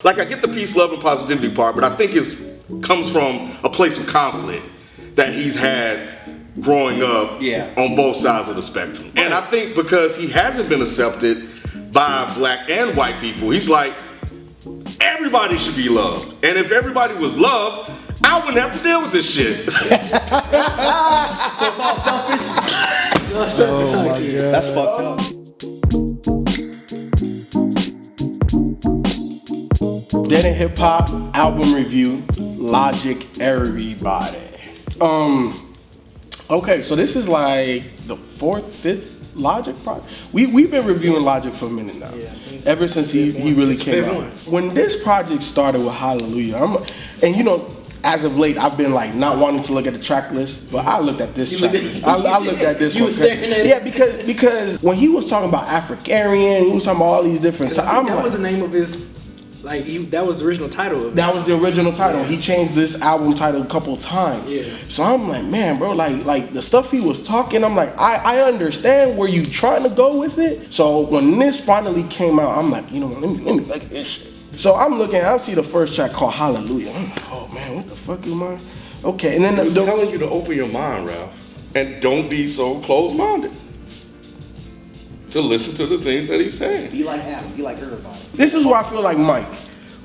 Like, I get the peace, love, and positivity part, but I think it comes from a place of conflict that he's had growing up on both sides of the spectrum. And I think because he hasn't been accepted by black and white people, he's like, everybody should be loved. And if everybody was loved, I wouldn't have to deal with this shit. It's all selfish. Oh my God. That's fucked up. Dead in Hip Hop album review, Logic everybody. Okay, so this is like the 4th, 5th Logic project. We've been reviewing Logic for a minute now. Ever since he really came out. When this project started with Hallelujah, and you know, as of late, I've been like not wanting to look at the track list, but I looked at this track list. I looked at this one. Was staring at it? Yeah, because when he was talking about AfricAryaN, he was talking about all these different. That was the name of his. That was the original title of it. That was the original title. Yeah. He changed this album title a couple of times. Yeah. So I'm like, man, bro, like the stuff he was talking, I'm like, I understand where you trying to go with it. So when this finally came out, I'm like, you know, let me look at this shit. So I'm looking, I see the first track called Hallelujah. I'm like, oh man, what the fuck am I? Okay, and then I was telling you to open your mind, Ralph, and don't be so closed-minded. To listen to the things that he's saying. Be like Adam, be like everybody. This is where I feel like Mike,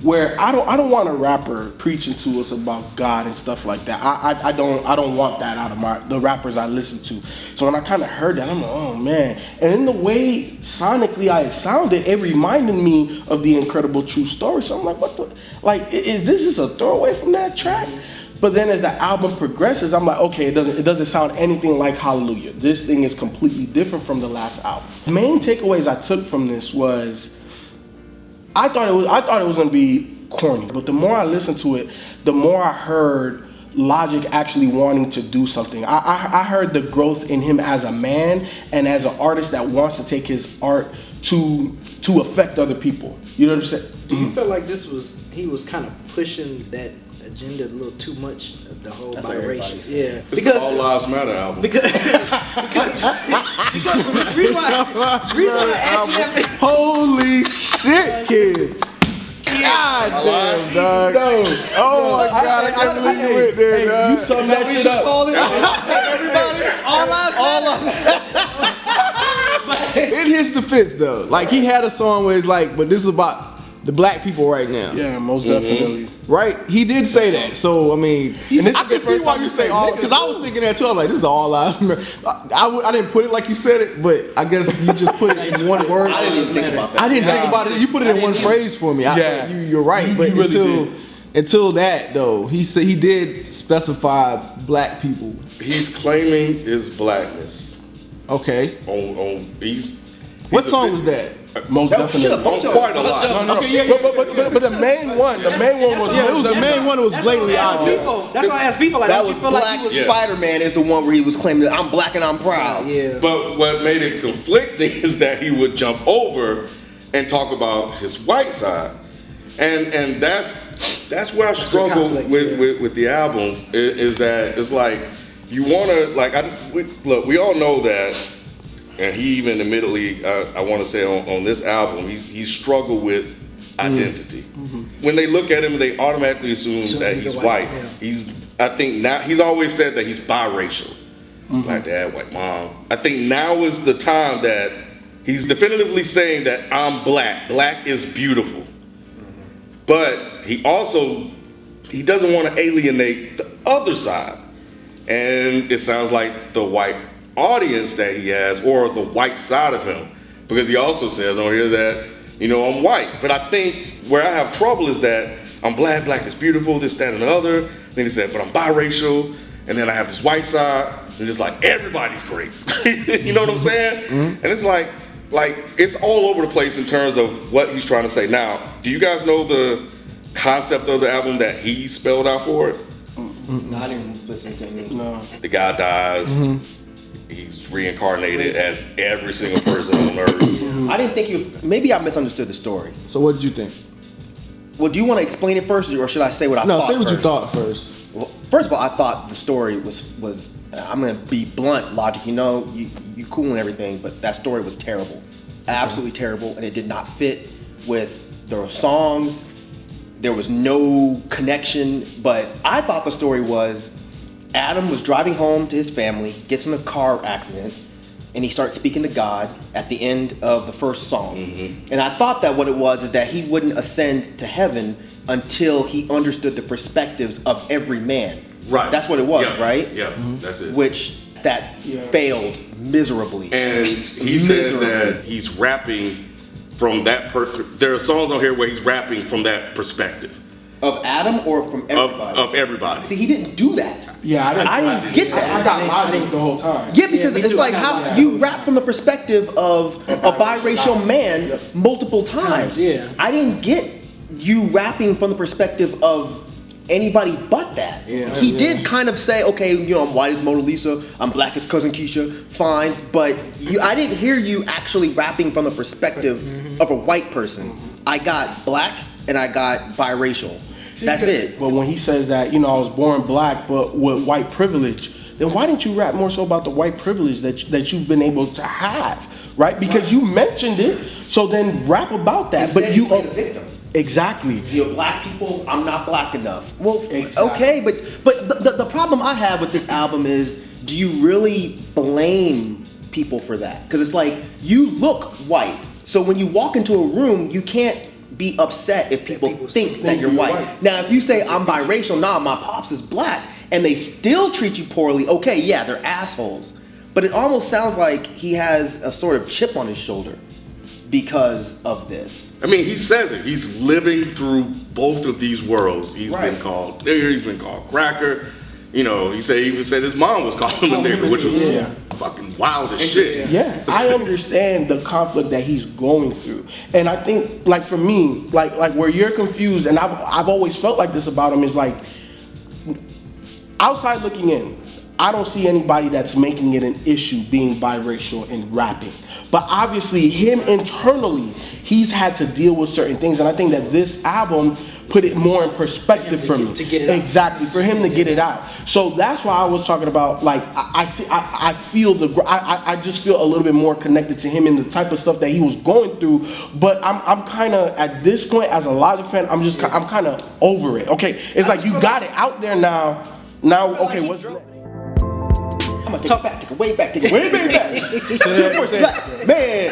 where I don't want a rapper preaching to us about God and stuff like that. I don't want that out of the rappers I listen to. So when I kind of heard that, I'm like, oh man. And then the way sonically it sounded, it reminded me of the Incredible True Story. So I'm like, what the, like, is this just a throwaway from that track? But then as the album progresses, I'm like, okay, it doesn't sound anything like Hallelujah. This thing is completely different from the last album. Main takeaways I took from this was, I thought it was gonna be corny, but the more I listened to it, the more I heard Logic actually wanting to do something. I heard the growth in him as a man and as an artist that wants to take his art to affect other people. You know what I'm saying? Do you feel like he was kind of pushing that agenda a little too much, the whole biracial? Yeah. It's the All Lives Matter album. Because the reason why I asked you that. Holy shit, kid. God damn, dog. No. Oh my God, I can't believe you went there, dog. You summed that shit up. Everybody, all lives. In his defense, though, like he had a song where it's like, but this is about the black people right now. Yeah, most definitely. Right? He did say that. So, I mean, and this I can see why you say all, because I was thinking that too. I was like, this is all lives. I didn't put it like you said it, but I guess you just put it in one word. I didn't even think about that. I didn't think about it. You put it in one phrase for me. Yeah. You're right. But until that, though, he said he did specify black people. He's claiming his blackness. Okay. What song was that? Most definitely. Quite a lot. No. Okay, but the main one was. Yeah, it was the main one. It was blatantly obvious. That's why I asked people. Like, that was Black Spider-Man is the one where he was claiming that I'm black and I'm proud. Yeah. But what made it conflicting is that he would jump over and talk about his white side, and that's where I struggle with the album. Is that it's like you want to look. We all know that. And he even admittedly, I want to say on this album, he struggled with identity. When they look at him, they automatically assume that he's white. Yeah. I think now, he's always said that he's biracial. Black dad, white mom. I think now is the time that he's definitively saying that I'm black. Black is beautiful. But he doesn't want to alienate the other side. And it sounds like the white audience that he has, or the white side of him, because he also says on here that, you know, I'm white. But I think where I have trouble is that I'm black is beautiful, this, that, and the other. Then he said, but I'm biracial, and then I have this white side, and it's like everybody's great. You know what I'm saying? And it's like it's all over the place in terms of what he's trying to say. Now, do you guys know the concept of the album that he spelled out for it? No, I didn't listen to any. No. The guy dies. He's reincarnated as every single person on earth. I didn't think maybe I misunderstood the story. So what did you think? Well, do you want to explain it first, or should I say what I thought No, say what first? you thought first. Well, first of all, I thought the story was I'm gonna be blunt, Logic. You know, you cool and everything, but that story was terrible, absolutely terrible, and it did not fit with the songs There was no connection, but I thought the story was Adam was driving home to his family, gets in a car accident, and he starts speaking to God at the end of the first song. And I thought that what it was is that he wouldn't ascend to heaven until he understood the perspectives of every man. Right. That's what it was, right? Yeah, that's it. Which that failed miserably. And he said that he's rapping from that there are songs on here where he's rapping from that perspective. Of Adam or from everybody? Of everybody. See, he didn't do that. Yeah, I didn't get that. I got logic the whole time. Yeah, because me it's too. like I got how you rap from the perspective of a biracial man multiple times. Yeah. I didn't get you rapping from the perspective of anybody but that. He did kind of say, okay, you know, I'm white as Mona Lisa, I'm black as Cousin Keisha, fine, but I didn't hear you actually rapping from the perspective of a white person. I got black and I got biracial. That's it. But when he says that, you know, I was born black but with white privilege, then why didn't you rap more so about the white privilege that you've been able to have, right? Because you mentioned it, so then rap about that. Instead but you played a victim. Exactly. You're black people, I'm not black enough. Well, Exactly. okay, but the problem I have with this album is, do you really blame people for that? Because it's like, you look white, so when you walk into a room, you can't be upset if people think that you're white. Now, if you say I'm biracial, nah, my pops is black, and they still treat you poorly, okay, yeah, they're assholes. But it almost sounds like he has a sort of chip on his shoulder because of this. I mean, he says it. He's living through both of these worlds. He's been called nigger, he's been called cracker. You know, he even said his mom was calling him a nigger, which was fucking wild as shit. Yeah, I understand the conflict that he's going through, and I think, like for me, like where you're confused, and I've always felt like this about him is like, outside looking in, I don't see anybody that's making it an issue being biracial and rapping. But obviously, him internally, he's had to deal with certain things, and I think that this album put it more in perspective for me. To get it out. Exactly, for him to get it out. So that's why I was talking about, like, I just feel a little bit more connected to him and the type of stuff that he was going through. But I'm kind of, at this point, as a Logic fan, I'm kind of over it. Okay, it's like you got it out there now. Now, okay, what's next? I'm gonna take it way back. Man,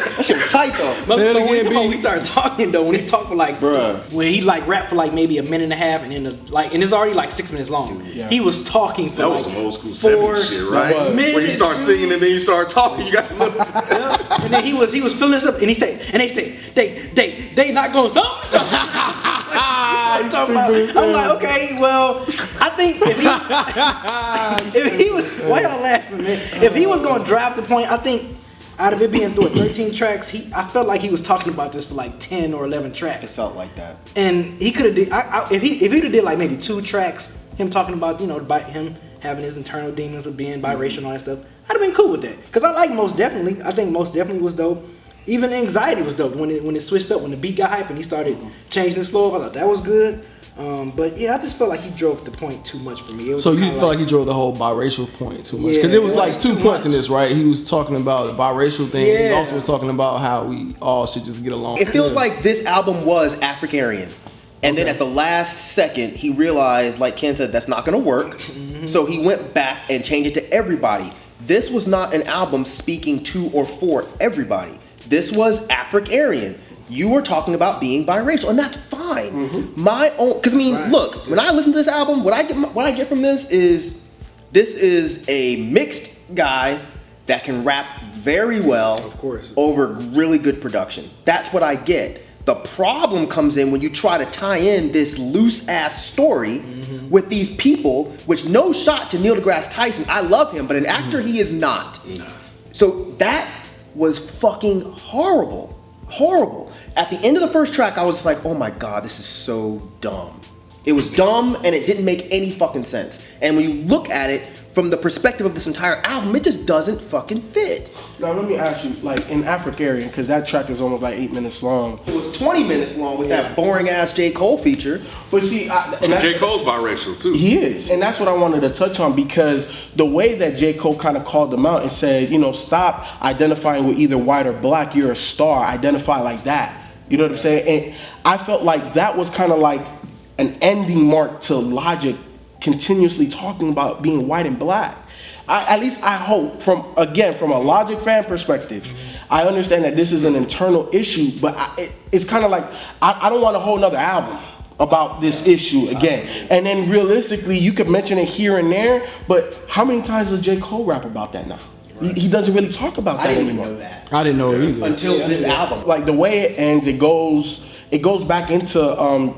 that shit was tight though. But when we started talking though, when he talked for like, when he like rapped for like maybe a minute and a half, and then and it's already like 6 minutes long. Yeah. He was talking for that was like some old school 70s shit, right? When you start singing and then you start talking, you got to look. And then he was filling this up, and he said, and they say they not gonna something. I'm like, okay, well, I think if he was why y'all laughing, man? If he was gonna drive the point, I think out of it being through 13 tracks, I felt like he was talking about this for like 10 or 11 tracks. It felt like that. And he could have did if he'd have did like maybe 2 tracks, him talking about, you know, about him having his internal demons of being biracial and all that stuff, I'd have been cool with that. Cause I like Most Definitely. I think Most Definitely was dope. Even Anxiety was dope when it switched up, when the beat got hype and he started changing his flow. I thought that was good. But yeah, I just felt like he drove the point too much for me. It was so you felt like he drove the whole biracial point too much? Because it was like 2 points in this, right? He was talking about the biracial thing. Yeah. He also was talking about how we all should just get along. It feels like this album was AfricAryaN. And then at the last second, he realized, like Ken said, that's not gonna work. So he went back and changed it to everybody. This was not an album speaking to or for everybody. This was AfricAryaN. You were talking about being biracial, and that's fine. My own, because I mean, look, when I listen to this album, what I get from this is a mixed guy that can rap very well, of course, over really good production. That's what I get. The problem comes in when you try to tie in this loose ass story with these people, which no shot to Neil deGrasse Tyson. I love him, but an actor he is not. So that was fucking horrible. Horrible. At the end of the first track, I was like, oh my God, this is so dumb. It was dumb and it didn't make any fucking sense. And when you look at it from the perspective of this entire album, it just doesn't fucking fit. Now let me ask you, like in AfricAryaN, because that track is almost like 8 minutes long. It was 20 minutes long with that boring ass J. Cole feature. But see, J. Cole's biracial too. He is, and that's what I wanted to touch on, because the way that J. Cole kind of called them out and said, you know, stop identifying with either white or black, you're a star, identify like that. You know what I'm saying? And I felt like that was kind of like an ending mark to Logic continuously talking about being white and black. At least I hope, from a Logic fan perspective, I understand that this is an internal issue, but it's kind of like, I don't want a whole nother album about this issue again. And then realistically, you could mention it here and there, but how many times does J. Cole rap about that now? He doesn't really talk about that anymore. I didn't know that. I didn't know it either. Until this album. Like the way it ends, it goes back into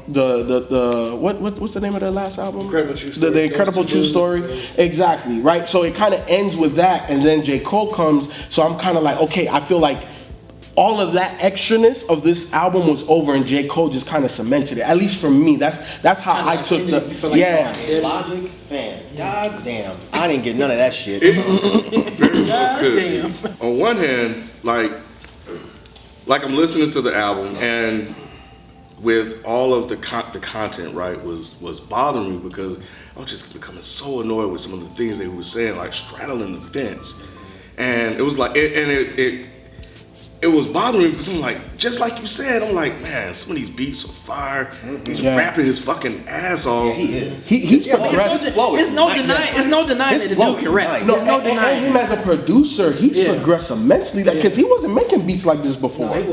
the what's the name of the last album? Incredible True Story. The Incredible True Story. Exactly, right? So it kind of ends with that, and then J. Cole comes. So I'm kind of like, okay, I feel like all of that extraness of this album was over, and J. Cole just kind of cemented it. At least for me, that's how I took the Logic fan. God damn, I didn't get none of that shit. Very well could. On one hand, like I'm listening to the album, and with all of the content, right, was bothering me because I was just becoming so annoyed with some of the things they were saying, like straddling the fence, and it was like, it was bothering me because I'm like, just like you said, I'm like, man, some of these beats are fire. He's rapping his fucking ass off. Yeah, he is. He's progressed. It's no denying that the dude can rap. No, There's no and denying him as a producer, he's progressed immensely because he wasn't making beats like this before. No, he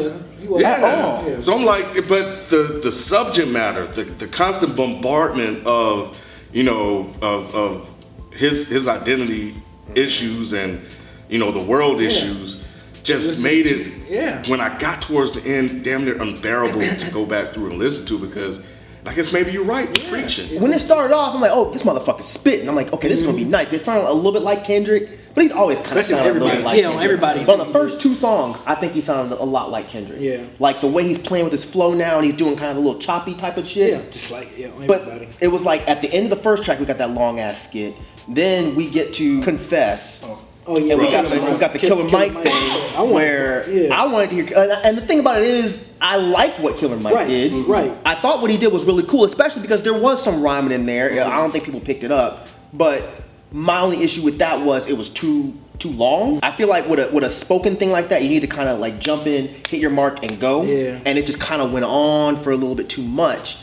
wasn't. At all. Yeah. So I'm like, but the subject matter, the constant bombardment of, you know, of his identity issues and, you know, the world issues just made it, when I got towards the end, damn near unbearable to go back through and listen to, because I guess maybe you're right, preaching. When it started off, I'm like, oh, this motherfucker's spitting. I'm like, okay, this is gonna be nice. They sound a little bit like Kendrick, but he's always kind of sounded a little bit like Kendrick. on everybody. But on the first two songs, I think he sounded a lot like Kendrick. Yeah. Like the way he's playing with his flow now, and he's doing kind of a little choppy type of shit. Yeah, just like on But everybody. it was like at the end of the first track, we got that long ass skit. Then we get to Confess. Oh yeah, And we got the Killer Mike thing I wanted to hear. And the thing about it is, I like what Killer Mike did. Right. I thought what he did was really cool, especially because there was some rhyming in there. I don't think people picked it up, but my only issue with that was it was too long. I feel like with a spoken thing like that, you need to kind of like jump in, hit your mark, and go. Yeah. And it just kind of went on for a little bit too much.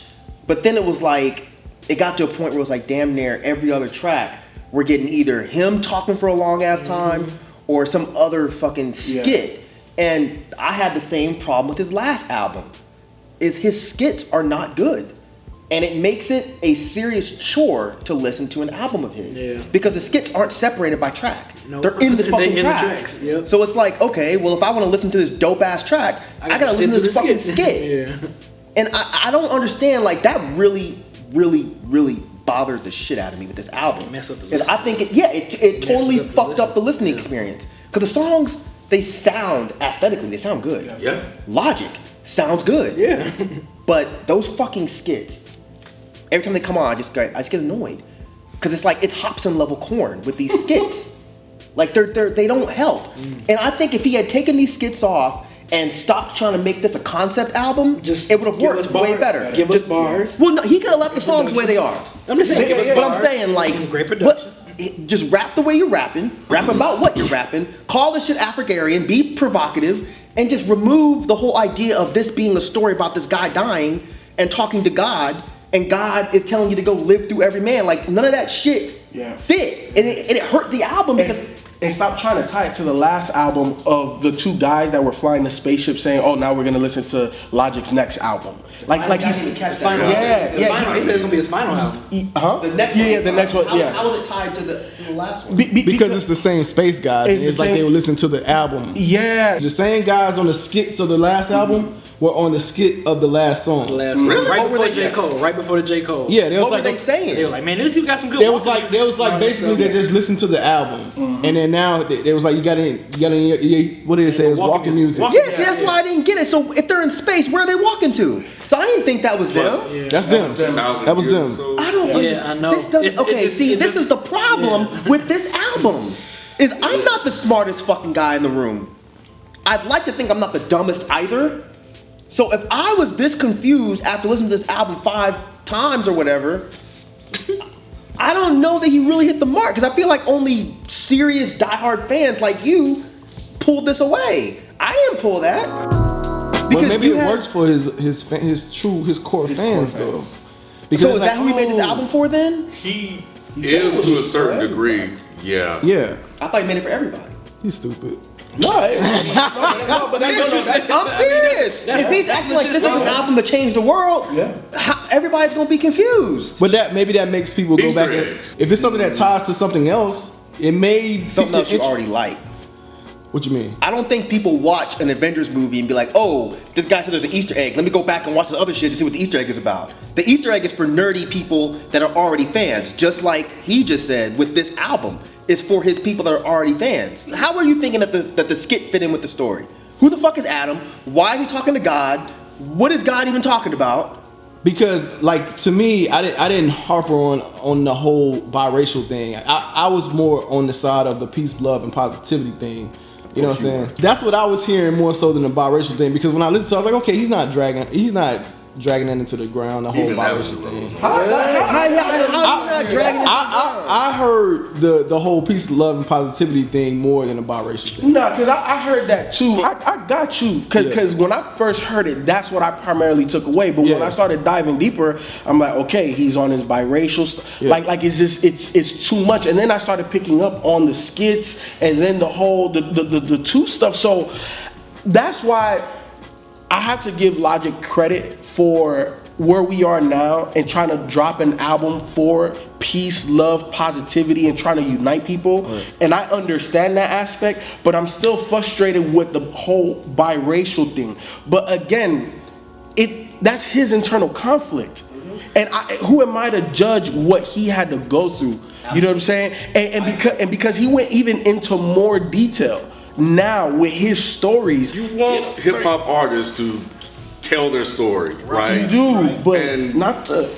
But then it was like, it got to a point where it was like damn near every other track, we're getting either him talking for a long ass time or some other fucking skit. And I had the same problem with his last album, is his skits are not good. And it makes it a serious chore to listen to an album of his. Yeah. Because the skits aren't separated by track. Nope. They're in the fucking track. The tracks, yep. So it's like, okay, well if I want to listen to this dope ass track, I gotta listen to this fucking skit. And I don't understand, like that really bothered the shit out of me with this album. Because I think it totally fucked up the listening experience. Because the songs, they sound aesthetically, they sound good. Yeah. Logic sounds good. Yeah. But those fucking skits, every time they come on, I just get annoyed. Because it's like, it's Hobson level corn with these skits. Like they don't help. And I think if he had taken these skits off and stopped trying to make this a concept album, it would have worked way better. Give us bars. Well, no, he could have left the songs where they are. I'm just saying, give us bars. But I'm saying, like, great production. Just rap the way you're rapping, rap about what you're rapping, call this shit AfricAryaN, be provocative, and just remove the whole idea of this being a story about this guy dying and talking to God, and God is telling you to go live through every man. Like, none of that shit fit. And it hurt the album because... And stop trying to tie it to the last album of the two guys that were flying the spaceship saying, oh, now we're going to listen to Logic's next album. Like he's didn't catch that. Final, he said it's going to be his final album. The next one. The next one, How was it tied to the last one? Because it's the same space guys. It's like they were listening to the album. Yeah. The same guys on the skits of the last album were on the skit of the last song. Really? Right before the J. Cole. Right before the J. Cole. Yeah, what were they saying? They were like, man, this dude got some good. They was like basically they just listened to the album, and then now they was like you got in what did it say? It was walking music. Yeah, see, that's why I didn't get it. So if they're in space, where are they walking to? So I didn't think that was them. Yeah. That's them. That was them. I don't understand. I know. This is the problem with this album. Is I'm not the smartest fucking guy in the room. I'd like to think I'm not the dumbest either. So if I was this confused after listening to this album 5 times or whatever, I don't know that he really hit the mark, because I feel like only serious diehard fans like you pulled this away. I didn't pull that. But maybe it works for his core fans though. Because So it's is that who he made this oh. album for then? He is to a certain degree, yeah. Yeah, I thought he made it for everybody. he's stupid. No, but I'm serious. If he's acting like this is an album to change the world, everybody's gonna be confused. But maybe that makes people go Easter back. eggs. If it's something that ties to something else, it may Something else you already like. What you mean? I don't think people watch an Avengers movie and be like, oh, this guy said there's an Easter egg. Let me go back and watch the other shit to see what the Easter egg is about. The Easter egg is for nerdy people that are already fans, just like he just said with this album. It's for his people that are already fans. How are you thinking that the skit fit in with the story? Who the fuck is Adam? Why is he talking to God? What is God even talking about? Because like to me, I didn't harper on the whole biracial thing. I was more on the side of the peace, love, and positivity thing. You know what I'm saying? That's what I was hearing more so than the biracial thing. Because when I listened to it, I was like, okay, he's not dragging that into the ground, the whole Even that biracial was thing. How is he not dragging it? I heard the whole peace, love, and positivity thing more than the biracial thing. No, because I heard that too. I got you. Because when I first heard it, that's what I primarily took away. But when I started diving deeper, I'm like, okay, he's on his biracial stuff. Yeah. Like it's just it's too much. And then I started picking up on the skits and then the whole the two stuff. So that's why I have to give Logic credit for where we are now and trying to drop an album for peace, love, positivity, and trying to unite people. Right. And I understand that aspect, but I'm still frustrated with the whole biracial thing. But again, that's his internal conflict. And who am I to judge what he had to go through? You know what I'm saying? And because he went even into more detail now with his stories. You want hip hop artists to tell their story, right? You do, but And not the.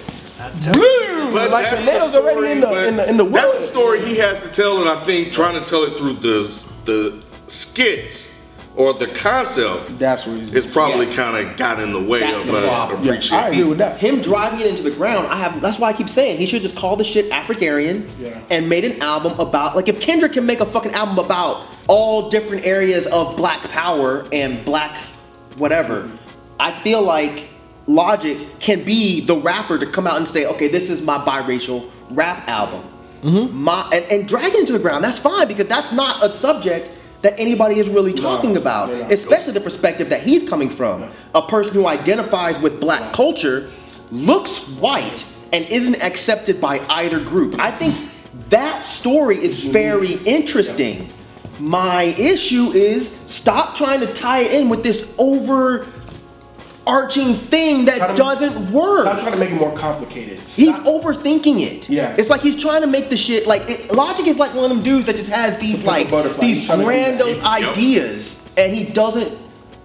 But Like that's the nails the already story, in the that's will. the story he has to tell, and I think trying to tell it through the skits or the concept That's what he's is probably Yes. kind of got in the way That's of the us problem. Yeah, I appreciating. agree with that. Him driving it into the ground, that's why I keep saying he should just call the shit AfricAryaN and made an album about, like if Kendrick can make a fucking album about all different areas of black power and black whatever, I feel like Logic can be the rapper to come out and say, okay, this is my biracial rap album. And drag it into the ground, that's fine, because that's not a subject that anybody is really talking about, especially the perspective that he's coming from. A person who identifies with black culture, looks white, and isn't accepted by either group. I think that story is very interesting. My issue is stop trying to tie it in with this overarching thing that doesn't work. I'm trying to make it more complicated. He's overthinking it. Yeah. It's like he's trying to make the shit like Logic is like one of them dudes that just has these like butterfly. these He's trying to do that. grandiose ideas, and he doesn't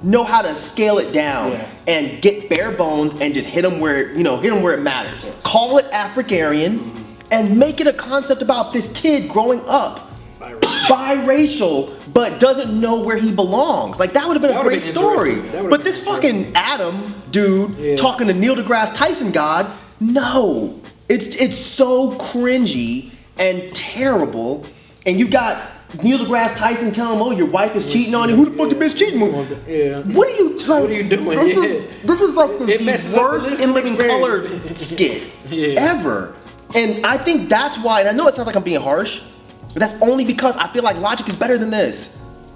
know how to scale it down and get bare bones and just hit them where it matters. Call it AfricAryaN and make it a concept about this kid growing up. Biracial, but doesn't know where he belongs. Like that would have been a great story. But this fucking Adam dude talking to Neil deGrasse Tyson God, no. It's so cringy and terrible. And you got Neil deGrasse Tyson telling him, oh, your wife is cheating on you. Who the fuck the bitch cheating on? Yeah. What are you like, What are you doing? This is like the messes up the worst listening in living color experience. skit ever. And I think that's why, and I know it sounds like I'm being harsh, but that's only because I feel like Logic is better than this.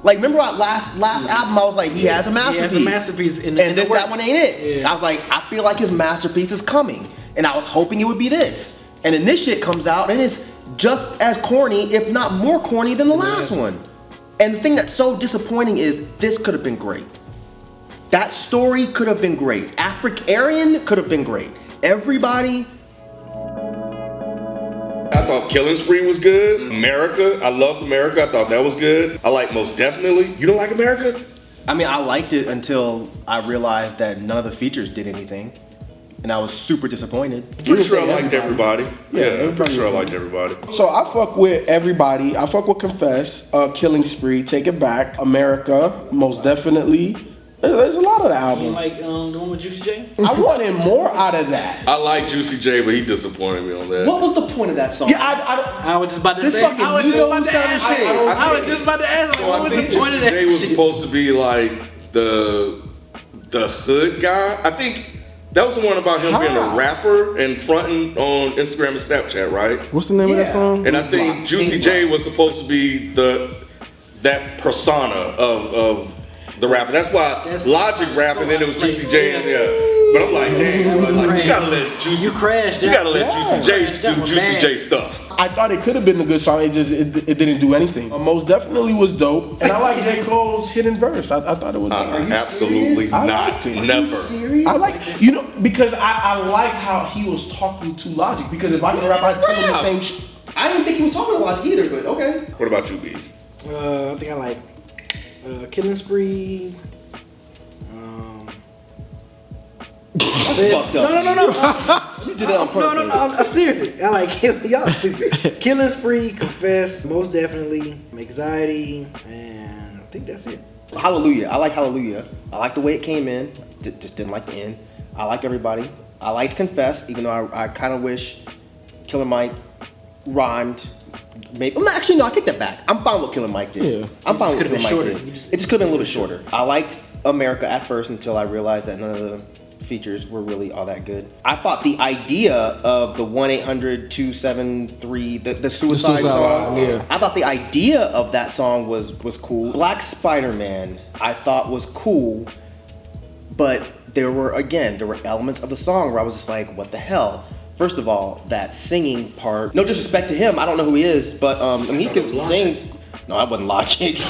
Like, remember our last album, I was like, he has a masterpiece. He has a masterpiece and that one ain't it. I was like, I feel like his masterpiece is coming. And I was hoping it would be this. And then this shit comes out and it's just as corny, if not more corny than the last one. And the thing that's so disappointing is this could have been great. That story could have been great. AfricAryaN could have been great. Everybody. I thought Killing Spree was good. America, I loved America. I thought that was good. I like Most Definitely. You don't like America? I mean, I liked it until I realized that none of the features did anything. And I was super disappointed. Pretty sure I liked everybody. Yeah, I'm pretty sure I liked everybody. So I fuck with everybody. I fuck with Confess, Killing Spree, Take It Back, America, Most Definitely. There's a lot of the You album. like the one with Juicy J? I wanted more out of that. I like Juicy J, but he disappointed me on that. What was the point of that song? Yeah, I I was just about to This say. fucking I was just Leo about to sounded ask. shit. I was just about to ask. So What I was think the point of Juicy J was that? supposed to be like the hood guy. I think That was the one about him being a How? rapper and fronting on Instagram and Snapchat, right? What's the name of that song? And I think Juicy J was supposed to be that persona of the rapper. That's why Logic rapping, and then it was Juicy J and But I'm like, dang, like, you gotta let Juicy. You crashed. You gotta let Juicy J do Juicy J stuff. I thought it could have been a good song. It didn't do anything. Most definitely was dope, and I like J. Cole's hidden verse. I thought it was. Absolutely not. Never. I like, because I liked how he was talking to Logic. Because if I can rap, I'd tell him the same shit. I didn't think he was talking to Logic either, but okay. What about you, B? I think I like Killing Spree. That's fucked up. No. You did that on purpose. No. I'm seriously. I like y'all stupid. Killing Spree, Confess, most definitely, Anxiety, and I think that's it. Hallelujah. I like Hallelujah. I like the way it came in. Just didn't like the end. I like Everybody. I liked Confess, even though I kind of wish Killer Mike rhymed. Maybe. Actually, no, I take that back. I'm fine with Killer Mike did. Yeah. I'm fine with Killer Mike shorter. did. It just could have been a little bit shorter. I liked America at first until I realized that none of the features were really all that good. I thought the idea of the 1-800-273, the suicide song, yeah. I thought the idea of that song was cool. Black Spider-Man, I thought was cool, but there were elements of the song where I was just like, what the hell? First of all, that singing part, no disrespect to him, I don't know who he is, but he can sing. No, that wasn't Logic.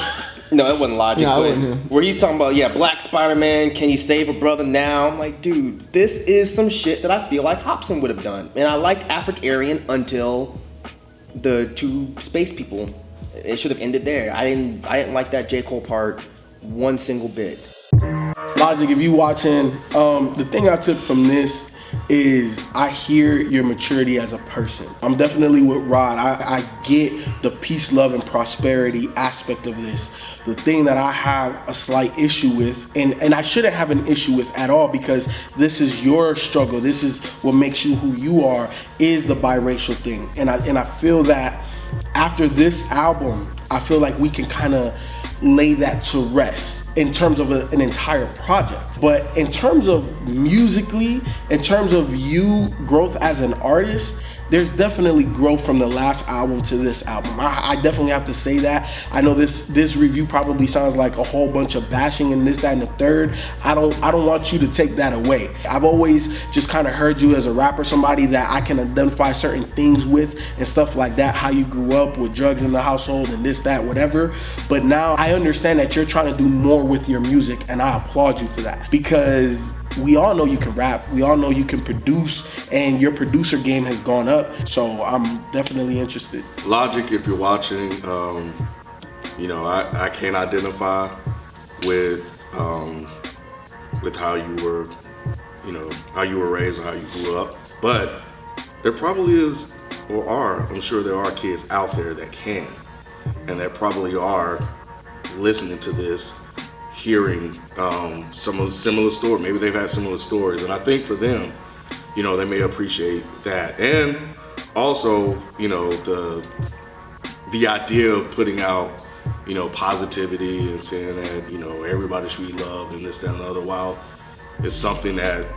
No, it wasn't Logic. No, but where he's talking about, Black Spider-Man, can you save a brother now? I'm like, dude, this is some shit that I feel like Hopsin would have done. And I liked AfricAryaN until the two space people. It should have ended there. I didn't like that J. Cole part one single bit. Logic, if you watching, the thing I took from this is I hear your maturity as a person. I'm definitely with Rod. I get the peace, love, and prosperity aspect of this. The thing that I have a slight issue with, and I shouldn't have an issue with at all, because this is your struggle. This is what makes you who you are, is the biracial thing. And I feel that after this album, I feel like we can kind of lay that to rest in terms of an entire project. But in terms of musically, in terms of you growth as an artist, there's definitely growth from the last album to this album. I definitely have to say that. I know this review probably sounds like a whole bunch of bashing and this, that, and the third. I don't want you to take that away. I've always just kind of heard you as a rapper, somebody that I can identify certain things with and stuff like that, how you grew up with drugs in the household and this, that, whatever. But now I understand that you're trying to do more with your music, and I applaud you for that, because we all know you can rap, we all know you can produce, and your producer game has gone up, so I'm definitely interested. Logic, if you're watching, I can't identify with how you were, how you were raised or how you grew up, but there probably is, or are, I'm sure there are kids out there that can, and that probably are listening to this, hearing some of the similar stories. Maybe they've had similar stories, and I think for them, they may appreciate that. And also, the idea of putting out, positivity and saying that, everybody should be loved and this, that, and the other, while it's something that,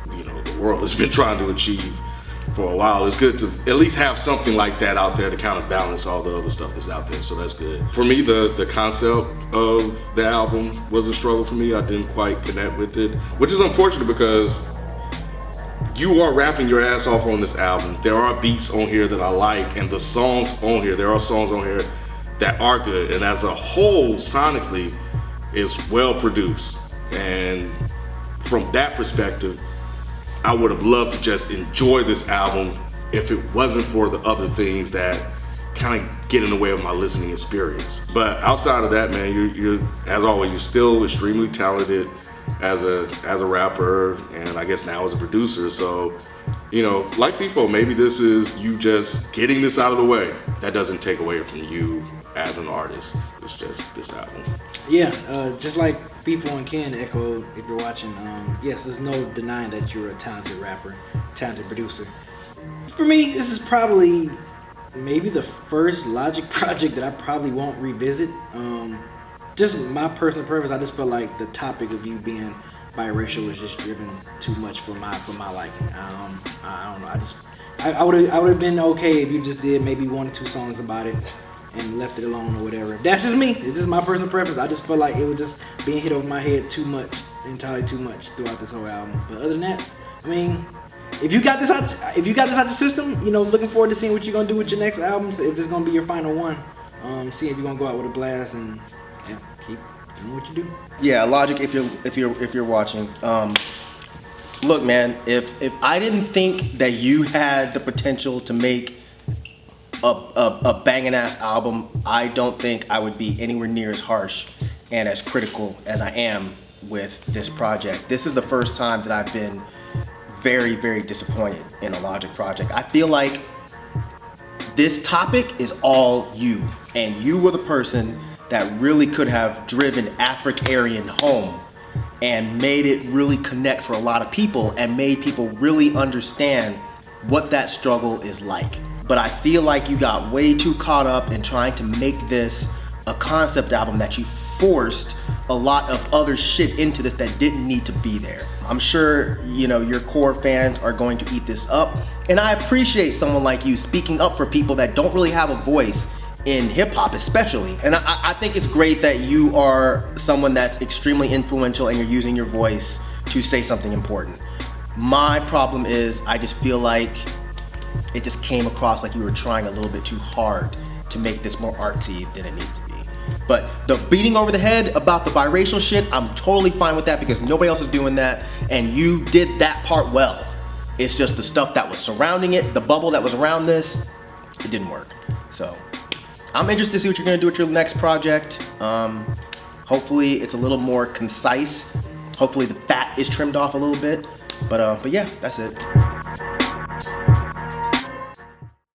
the world has been trying to achieve for a while. It's good to at least have something like that out there to counterbalance all the other stuff that's out there, so that's good. For me, the concept of the album was a struggle for me. I didn't quite connect with it, which is unfortunate because you are rapping your ass off on this album. There are beats on here that I like, and the songs on here, there are songs on here that are good, and as a whole, sonically, is well produced. And from that perspective, I would have loved to just enjoy this album if it wasn't for the other things that kind of get in the way of my listening experience. But outside of that, man, you're as always, you're still extremely talented as a rapper, and I guess now as a producer. So, like FIFO, maybe this is you just getting this out of the way. That doesn't take away from you as an artist. It's just this album. Yeah, just like FIFO and Ken echoed, if you're watching, yes, there's no denying that you're a talented rapper, talented producer. For me, this is probably maybe the first Logic project that I probably won't revisit. Just my personal preference, I just felt like the topic of you being Biracial was just driven too much for my liking. I don't know. I would have been okay if you just did maybe 1 or 2 songs about it and left it alone or whatever. That's just me. It's just my personal preference. I just felt like it was just being hit over my head too much, entirely too much throughout this whole album. But other than that, I mean, if you got this out your system, you know, looking forward to seeing what you're gonna do with your next albums. If it's gonna be your final one, see if you're gonna go out with a blast and yeah, keep doing what you do. Yeah, Logic. If you're watching, look, man. If I didn't think that you had the potential to make a banging ass album, I don't think I would be anywhere near as harsh and as critical as I am with this project. This is the first time that I've been very, very disappointed in a Logic project. I feel like this topic is all you, and you were the person that really could have driven AfricAryaN home and made it really connect for a lot of people and made people really understand what that struggle is like. But I feel like you got way too caught up in trying to make this a concept album that you forced a lot of other shit into this that didn't need to be there. I'm sure, you know, your core fans are going to eat this up, and I appreciate someone like you speaking up for people that don't really have a voice in hip hop especially. And I think it's great that you are someone that's extremely influential and you're using your voice to say something important. My problem is I just feel like it just came across like you were trying a little bit too hard to make this more artsy than it needs to be. But the beating over the head about the biracial shit, I'm totally fine with that because nobody else is doing that, and you did that part well. It's just the stuff that was surrounding it, the bubble that was around this, it didn't work. So I'm interested to see what you're gonna do with your next project. Hopefully it's a little more concise. Hopefully the fat is trimmed off a little bit. But yeah, that's it.